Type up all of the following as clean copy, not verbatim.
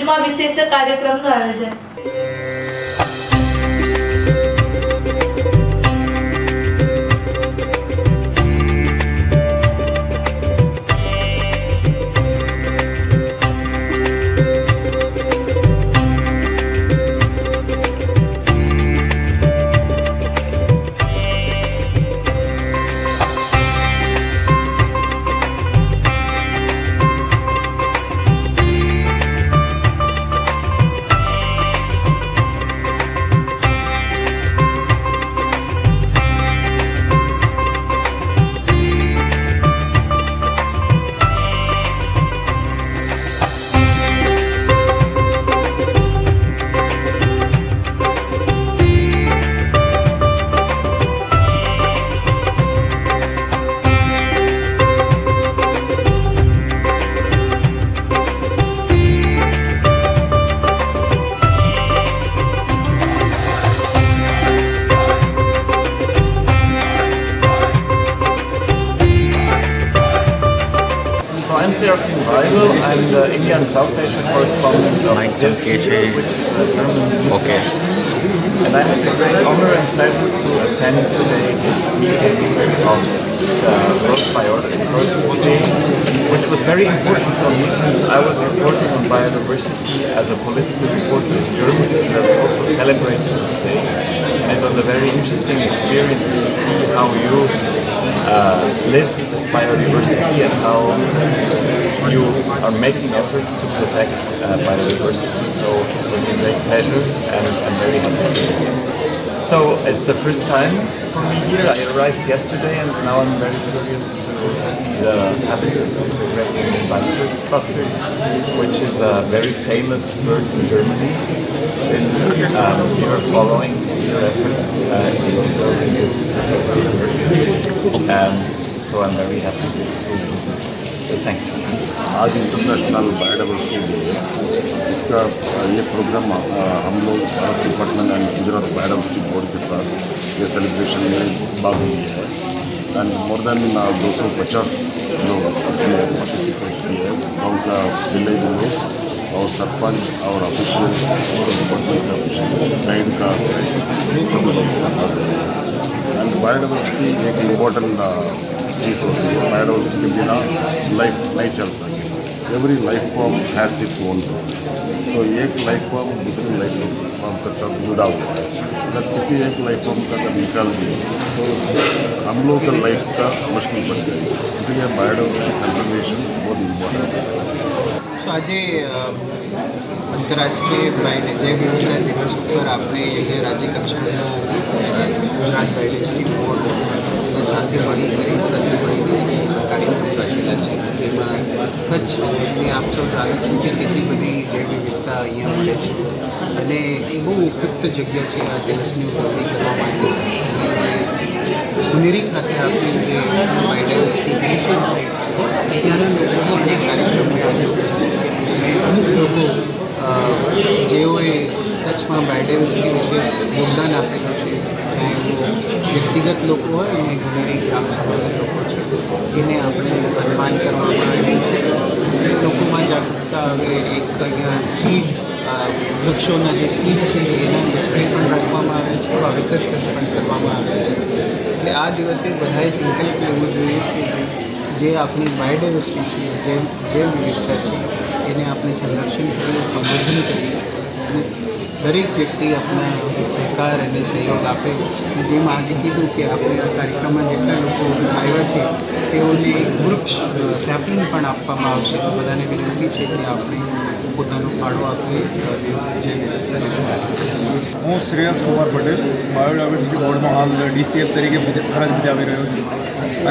કચ્છમાં વિશેષ કાર્યક્રમનું આયોજન. So I'm Serafin Weigel. I'm the India and South Asia correspondent of this year, which is the German news. Okay. And I had the great honor and pleasure to attend today this meeting of the World Biodiversity Day, which was very important for me since I was reporting on biodiversity as a political reporter in Germany that also celebrated this day. And it was a very interesting experience to see how you live biodiversity and how you are making efforts to protect biodiversity. So it was a great pleasure and I'm very happy to be here. So it's the first time for me here. I arrived yesterday and now I'm very curious to see the habitat of the great Indian bustard, which is a very famous bird in Germany since we are following your efforts in observing this bird. And so I'm very happy to visit the sanctuary. आज international biodiversity day है. इसका ये programme हम लोग forest department and Gujarat biodiversity board के साथ ये celebration में भाग लिए है एंड मोर देन 250 लोग इसमें पार्टिसिपेट किए हैं. गाँव का विलेज लोग और सरपंच और ऑफिशियल्स और डिपार्टमेंट का ऑफिशियल्स गाइड का सब लोग इसमें भाग रहे हैं. एंड बायोडाइवर्सिटी एक इम्पोर्टेंट चीज़ होती है. बायोडाइवर्सिटी के बिना लाइफ नहीं चल सके. Every life form has its own role. तो एक लाइफ फॉर्म दूसरी लाइफ फॉर्म के साथ जुड़ा हुआ है. अगर किसी एक लाइफ फॉर्म का अगर निकाल दिए तो हम लोग का लाइफ का मुश्किल बन जाएगी. इसलिए बायोडाइवर्सिटी कंजर्वेशन बहुत इम्पोर्टेंट है. सो आज आंतरराष्ट्रीय जैव विविधता दिवस पर आपने ये राज्य कक्षा गुजरात बायोडाइवर्सिटी बोर्ड સાથે મળીને કાર્યક્રમ રાખેલા છે, જેમાં કચ્છની આપ સૌ જાણો છો કે કેટલી બધી જૈવ વિવિધતા અહીંયા મળે છે અને એ બહુ ઉપયુક્ત જગ્યા છે આ દિવસની ઉજવણી કરવા માટે. અને પુનેરી ખાતે આપણી જે બાયોડાયવર્સિટી હેરિટેજ સાઇટ છે ત્યાંના લોકોનો અનેક કાર્યક્રમો આજે ઉપસ્થિત અને અમુક લોકો જેઓએ કચ્છમાં બાયોડાયવર્સિટી વિશે યોગદાન આપેલું છે, ચાહે વ્યક્તિગત લોકો હોય અને ગુનેરી ગ્રામ સભાના લોકો છે, એને આપણે સન્માન કરવામાં આવેલું છે. લોકોમાં જાગૃતતા હવે એક અહીંયા સીડ વૃક્ષોના જે સીડ છે એના ડિસ્પ્લે પણ રાખવામાં આવે છે, વાવેતર પણ કરવામાં આવે છે. એટલે આ દિવસે બધાએ સંકલ્પ લેવો જોઈએ કે જે આપણી બાયોડાયવર્સિટી છે, જે વિવિધતા છે એને આપણે સંરક્ષણ કરીએ, સંવર્ધન કરીએ અને દરેક વ્યક્તિ આપણા સહકાર અને સહયોગ આપે. અને જેમ આજે કીધું કે આપણે આ કાર્યક્રમમાં જેટલા લોકો આવ્યા છે તેઓને વૃક્ષ સેપલિંગ પણ આપવામાં આવશે. તો બધાને વિનંતી છે કે આપણે પોતાનો ફાળો આપીએ જે વિવિધતા. હું શ્રેયસ કુમાર પટેલ બાયોડાયવર્સિટી બોર્ડમાં હાલ DCF તરીકે ફરજ બજાવી રહ્યો છું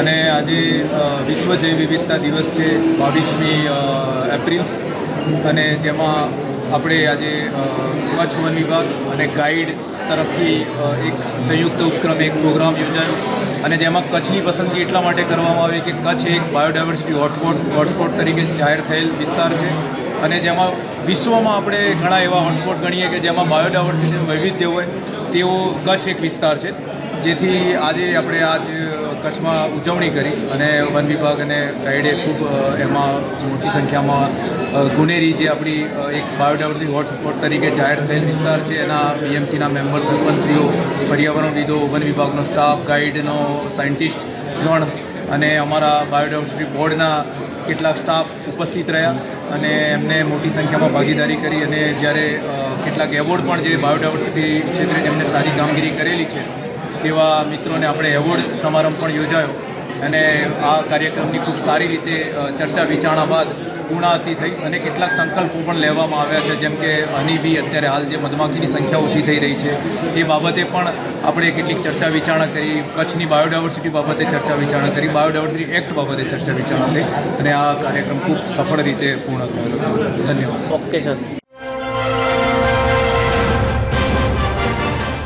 અને આજે વિશ્વ જૈવ વિવિધતા દિવસ છે 22મી એપ્રિલ અને જેમાં આપણે આજે કચ્છ વન વિભાગ અને ગાઈડ તરફથી એક સંયુક્ત ઉપક્રમે એક પ્રોગ્રામ યોજાયો અને જેમાં કચ્છની પસંદગી એટલા માટે કરવામાં આવી કે કચ્છ એક બાયોડાયવર્સિટી હોટસ્પોટ તરીકે જાહેર થયેલ વિસ્તાર છે અને જેમાં વિશ્વમાં આપણે ઘણા એવા હોટસ્પોટ ગણીએ કે જેમાં બાયોડાયવર્સિટીનું વૈવિધ્ય હોય તેવો કચ્છ એક વિસ્તાર છે. જેથી આજે આપણે આજ કચ્છમાં ઉજવણી કરી અને વન વિભાગ અને ગાઈડે ખૂબ એમાં મોટી સંખ્યામાં ગુનેરી જે આપણી એક બાયોડાયવર્સિટી હોટસ્પોટ તરીકે જાહેર થયેલ વિસ્તાર છે એના બીએમસીના મેમ્બર સરપંચશ્રીઓ, પર્યાવરણવિદો, વન વિભાગનો સ્ટાફ, ગાઈડનો સાયન્ટિસ્ટ ગણ અને અમારા બાયોડાયવર્સિટી બોર્ડના કેટલાક સ્ટાફ ઉપસ્થિત રહ્યા અને એમને મોટી સંખ્યામાં ભાગીદારી કરી અને જ્યારે કેટલાક એવોર્ડ પણ જે બાયોડાયવર્સિટી ક્ષેત્રે જેમને સારી કામગીરી કરેલી છે તેવા મિત્રોને આપણે એવોર્ડ સમારંભ પણ યોજાયો અને આ કાર્યક્રમની ખૂબ સારી રીતે ચર્ચા વિચારણા બાદ પૂર્ણાહુતિ થઈ અને કેટલાક સંકલ્પો પણ લેવામાં આવ્યા છે, જેમ કે હની બી અત્યારે હાલ જે મધમાખીની સંખ્યા ઓછી થઈ રહી છે એ બાબતે પણ આપણે કેટલીક ચર્ચા વિચારણા કરી, કચ્છની બાયોડાયવર્સિટી બાબતે ચર્ચા વિચારણા કરી, બાયોડાયવર્સિટી એક્ટ બાબતે ચર્ચા વિચારણા થઈ અને આ કાર્યક્રમ ખૂબ સફળ રીતે પૂર્ણ થયેલો છે. ધન્યવાદ. Okay sir.